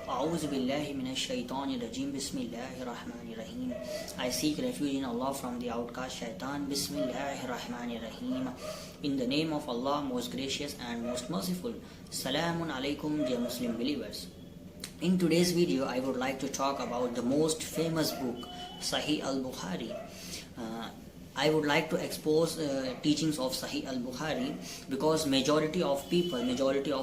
A'udhu billahi minash shaitanir rajim. Bismillahir rahmanir rahim. I seek refuge in Allah from the outcast shaitan. Bismillahir rahmanir rahim. In the name of Allah, most gracious and most merciful. Salamun alaikum, dear Muslim believers. In today's video, I would like to talk about the most famous book, Sahih al-Bukhari. I would like to expose teachings of Sahih al-Bukhari because majority of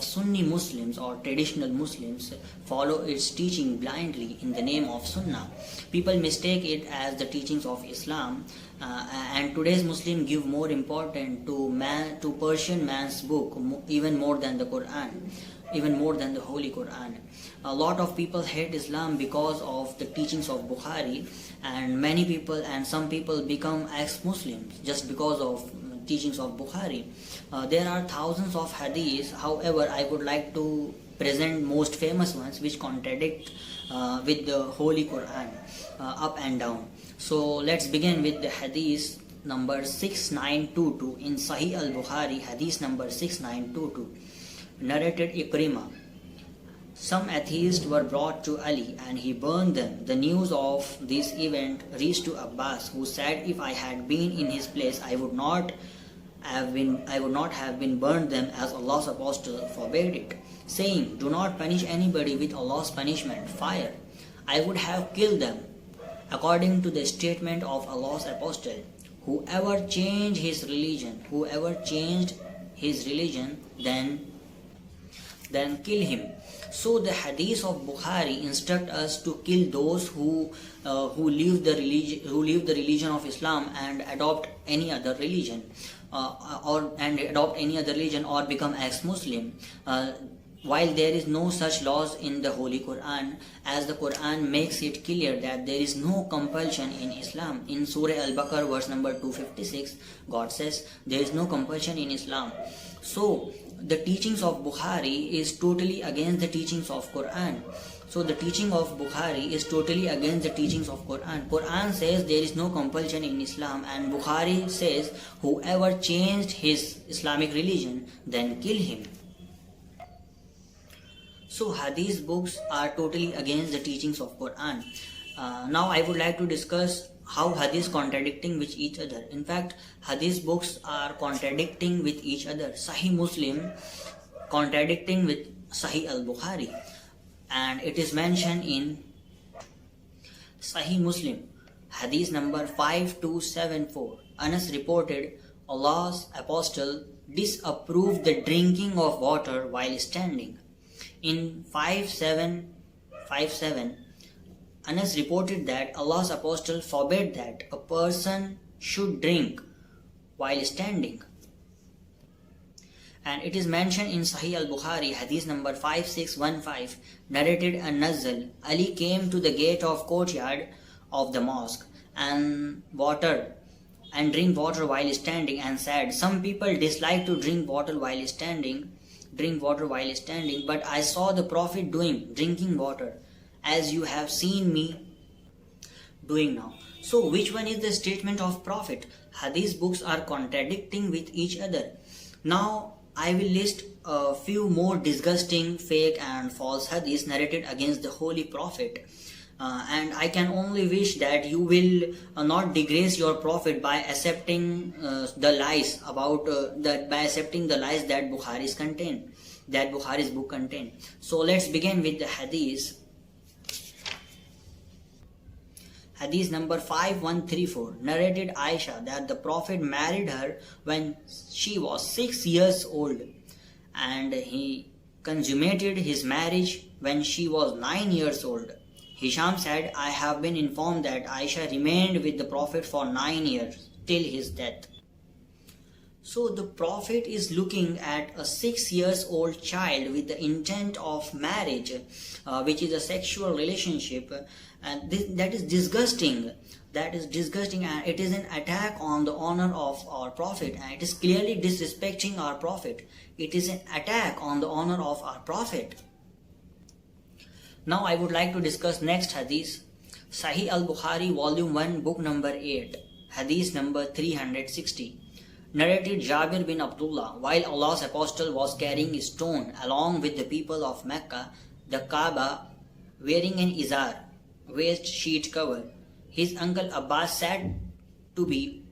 Sunni Muslims or traditional Muslims follow its teaching blindly in the name of Sunnah. People mistake it as the teachings of Islam, and today's Muslim give more importance to Persian man's book even more than the Quran, even more than the Holy Quran. A lot of people hate Islam because of the teachings of Bukhari, and some people become ex-Muslims just because of teachings of Bukhari. There are thousands of hadiths. However, I would like to present most famous ones which contradict with the Holy Quran up and down. So let's begin with the hadith number 6922 in Sahih al-Bukhari. Hadith number 6922, narrated Ikrimah. Some atheists were brought to Ali and he burned them. The news of this event reached to Abbas, who said, "If I had been in his place, I would not have been burned them, as Allah's apostle forbade it, saying, 'Do not punish anybody with Allah's punishment, fire.' I would have killed them, according to the statement of Allah's apostle. Whoever changed his religion, then kill him." So the hadith of Bukhari instruct us to kill those who leave the religion of Islam and adopt any other religion, or become ex-Muslim. While there is no such laws in the Holy Quran, as the Quran makes it clear that there is no compulsion in Islam. In Surah Al-Baqarah verse number 256, God says there is no compulsion in Islam. So the teachings of Bukhari is totally against the teachings of Quran. So the teaching of Bukhari is totally against the teachings of Quran. Quran says there is no compulsion in Islam, and Bukhari says whoever changed his Islamic religion, then kill him. So hadith books are totally against the teachings of Quran. Now I would like to discuss how hadith contradicting with each other. In fact, hadith books are contradicting with each other. Sahih Muslim contradicting with Sahih al-Bukhari, and it is mentioned in Sahih Muslim, hadith number 5274. Anas reported, Allah's apostle disapproved the drinking of water while standing. In 5757, Anas reported that Allah's apostle forbade that a person should drink while standing. And it is mentioned in Sahih al-Bukhari, hadith number 5615, narrated an-Nazl. Ali came to the gate of courtyard of the mosque and drink water while standing, and said, "Some people dislike to drink water while standing, but I saw the Prophet drinking water, as you have seen me doing now." So which one is the statement of Prophet? Hadith books are contradicting with each other. Now I will list a few more disgusting, fake and false hadiths narrated against the Holy Prophet. And I can only wish that you will not disgrace your Prophet by accepting the lies that Bukhari's book contain. So let's begin with the hadith. Hadith number 5134, narrated Aisha that the Prophet married her when she was 6 years old, and he consummated his marriage when she was 9 years old. Hisham said, "I have been informed that Aisha remained with the Prophet for 9 years till his death." So the Prophet is looking at a 6 years old child with the intent of marriage, which is a sexual relationship, and that is disgusting. And it is an attack on the honor of our Prophet, and it is clearly disrespecting our Prophet. It is an attack on the honor of our Prophet. Now I would like to discuss next hadith, Sahih al-Bukhari, volume 1, book number 8, hadith number 360. Narrated Jabir bin Abdullah, while Allah's apostle was carrying a stone along with the people of Mecca, the Kaaba wearing an izar, waist sheet cover. His uncle Abbas said to be,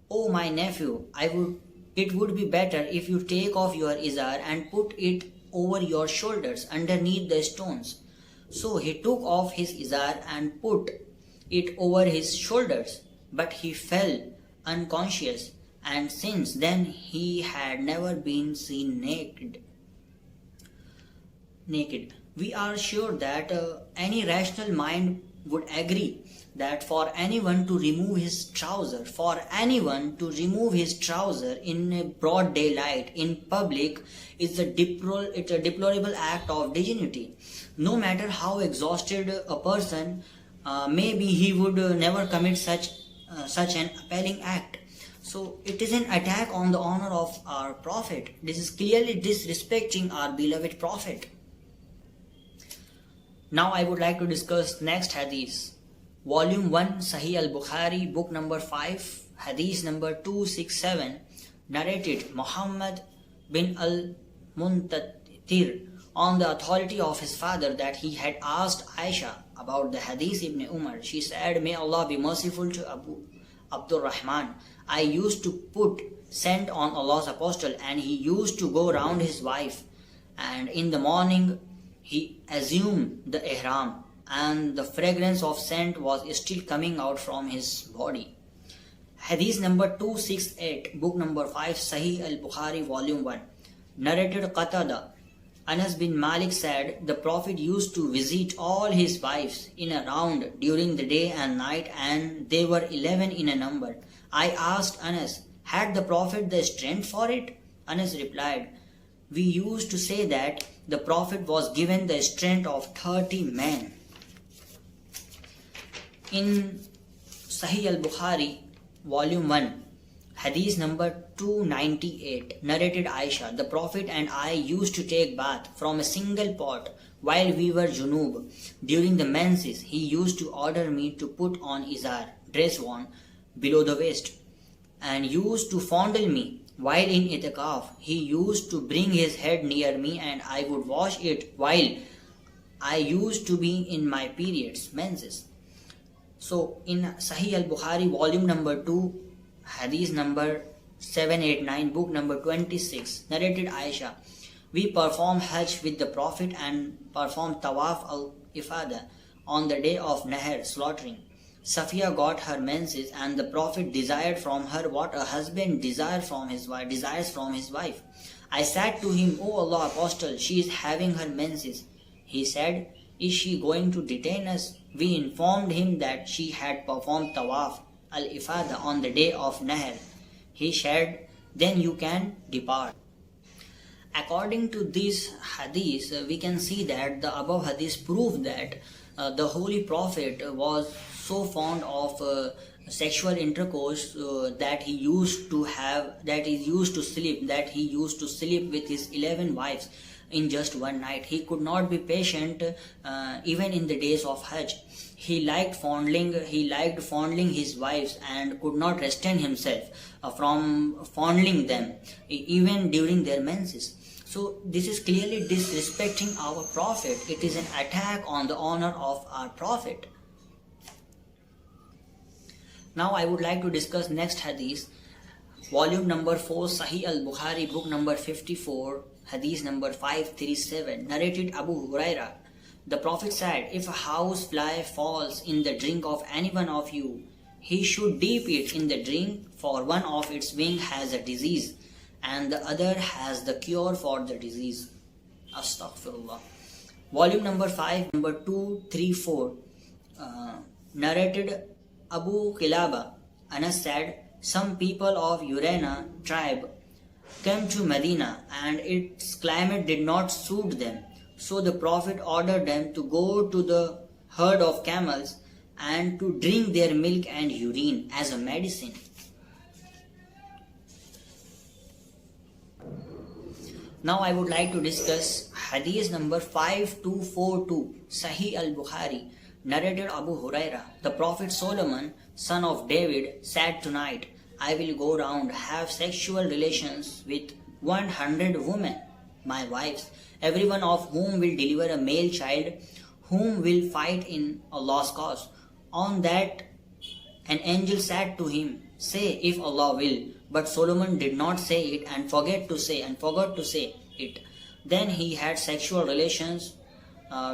"Oh my nephew, it would be better if you take off your izar and put it over your shoulders underneath the stones." So he took off his izar and put it over his shoulders, but he fell unconscious, and since then he had never been seen naked. We are sure that any rational mind would agree that for anyone to remove his trouser, in broad daylight in public is it's a deplorable act of dignity. No matter how exhausted a person maybe, he would never commit such an appalling act. So it is an attack on the honor of our Prophet. This is clearly disrespecting our beloved Prophet. Now I would like to discuss next hadith. Volume 1, Sahih al-Bukhari, book number 5, hadith number 267, narrated Muhammad bin al-Muntatir on the authority of his father that he had asked Aisha about the hadith Ibn Umar. She said, "May Allah be merciful to Abu Abdul Rahman. I used to put scent on Allah's apostle, and he used to go round his wife, and in the morning he assumed the ihram, and the fragrance of scent was still coming out from his body." Hadith number 268, book number 5, Sahih al-Bukhari, volume 1, narrated Qatada. Anas bin Malik said, "The Prophet used to visit all his wives in a round during the day and night, and they were 11 in a number. I asked Anas, had the Prophet the strength for it? Anas replied, "We used to say that the Prophet was given the strength of 30 men." In Sahih al-Bukhari, volume 1, hadith number 298, narrated Aisha, "The Prophet and I used to take bath from a single pot while we were junub. During the menses, he used to order me to put on izar, dress worn below the waist, and used to fondle me. While in itikaf, he used to bring his head near me, and I would wash it while I used to be in my periods, menses." So in Sahih al-Bukhari, volume number 2, hadith number 789, book number 26, narrated Aisha, "We performed Hajj with the Prophet and performed Tawaf al-Ifada on the day of Nahr, slaughtering. Safiya got her menses, and the Prophet desired from her what a husband desires from his wife. I said to him, 'O Allah Apostle, she is having her menses.' He said, 'Is she going to detain us?' We informed him that she had performed Tawaf al-Ifada on the day of Nahr. He said, 'Then you can depart.'" According to this hadith, we can see that the above hadith prove that the Holy Prophet was so fond of sexual intercourse that he used to sleep with his 11 wives in just one night. He could not be patient even in the days of Hajj. He liked fondling his wives and could not restrain himself from fondling them even during their menses. So this is clearly disrespecting our Prophet. It is an attack on the honor of our Prophet. Now I would like to discuss next hadith, volume number 4, Sahih al-Bukhari, book number 54, hadith number 537, narrated Abu Huraira. The Prophet said, "If a house fly falls in the drink of any one of you, he should dip it in the drink, for one of its wings has a disease, and the other has the cure for the disease." Astaghfirullah. Volume number 5, number 234, narrated Abu Qilaba. Anas said, "Some people of Urana tribe came to Medina, and its climate did not suit them. So the Prophet ordered them to go to the herd of camels and to drink their milk and urine as a medicine." Now I would like to discuss hadith number 5242, Sahih al-Bukhari, narrated Abu Huraira. The Prophet Solomon, son of David, said, "Tonight I will go round, have sexual relations with 100 women, my wives, every one of whom will deliver a male child whom will fight in Allah's cause. On that an angel said to him, say if Allah will. But Solomon did not say it and forgot to say it. Then he had sexual relations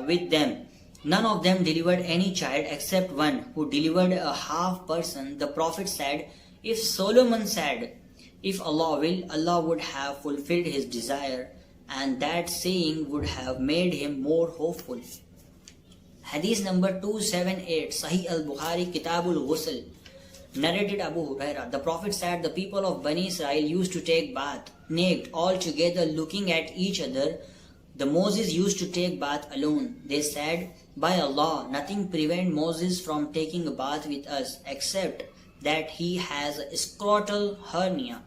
with them. None of them delivered any child except one who delivered a half person. The Prophet said, if Solomon said, if Allah will, Allah would have fulfilled his desire, and that saying would have made him more hopeful. Hadith number 278, Sahih al-Bukhari, Kitabul Ghusl. Narrated Abu Huraira, the Prophet said, the people of Bani Israel used to take bath naked, all together looking at each other. The Moses used to take bath alone. They said, by Allah, nothing prevents Moses from taking a bath with us except that he has a scrotal hernia.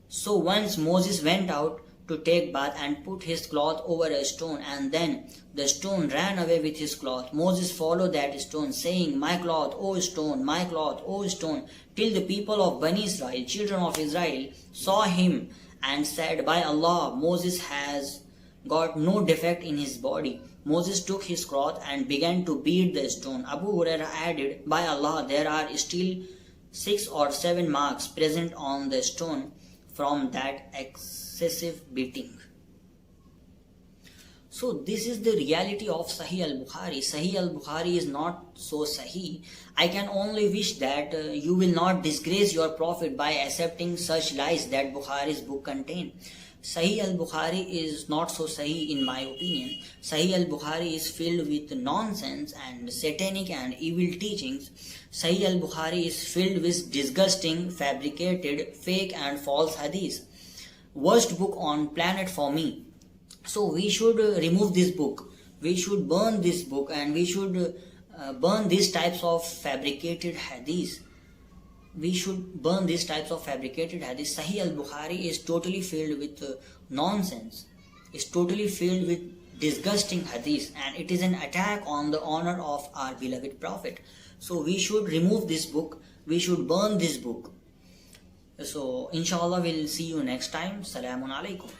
So once Moses went out to take bath and put his cloth over a stone, and then the stone ran away with his cloth. Moses followed that stone, saying, my cloth, O stone, my cloth, O stone, till the people of Bani Israel, children of Israel, saw him and said, by Allah, Moses has got no defect in his body. Moses took his cloth and began to beat the stone. Abu Huraira added, by Allah, there are still 6 or 7 marks present on the stone from that excessive beating. So this is the reality of Sahih al-Bukhari. Sahih al-Bukhari is not so Sahih. I can only wish that you will not disgrace your Prophet by accepting such lies that Bukhari's book contain. Sahih al-Bukhari is not so Sahih in my opinion. Sahih al-Bukhari is filled with nonsense and satanic and evil teachings. Sahih al-Bukhari is filled with disgusting, fabricated, fake and false hadith. Worst book on planet for me. So we should remove this book. We should burn this book, and we should burn these types of fabricated hadith. We should burn these types of fabricated hadith. Sahih al-Bukhari is totally filled with nonsense. It's totally filled with disgusting hadith, and it is an attack on the honor of our beloved Prophet. So we should remove this book. We should burn this book. So inshallah we'll see you next time. Salamun alaikum.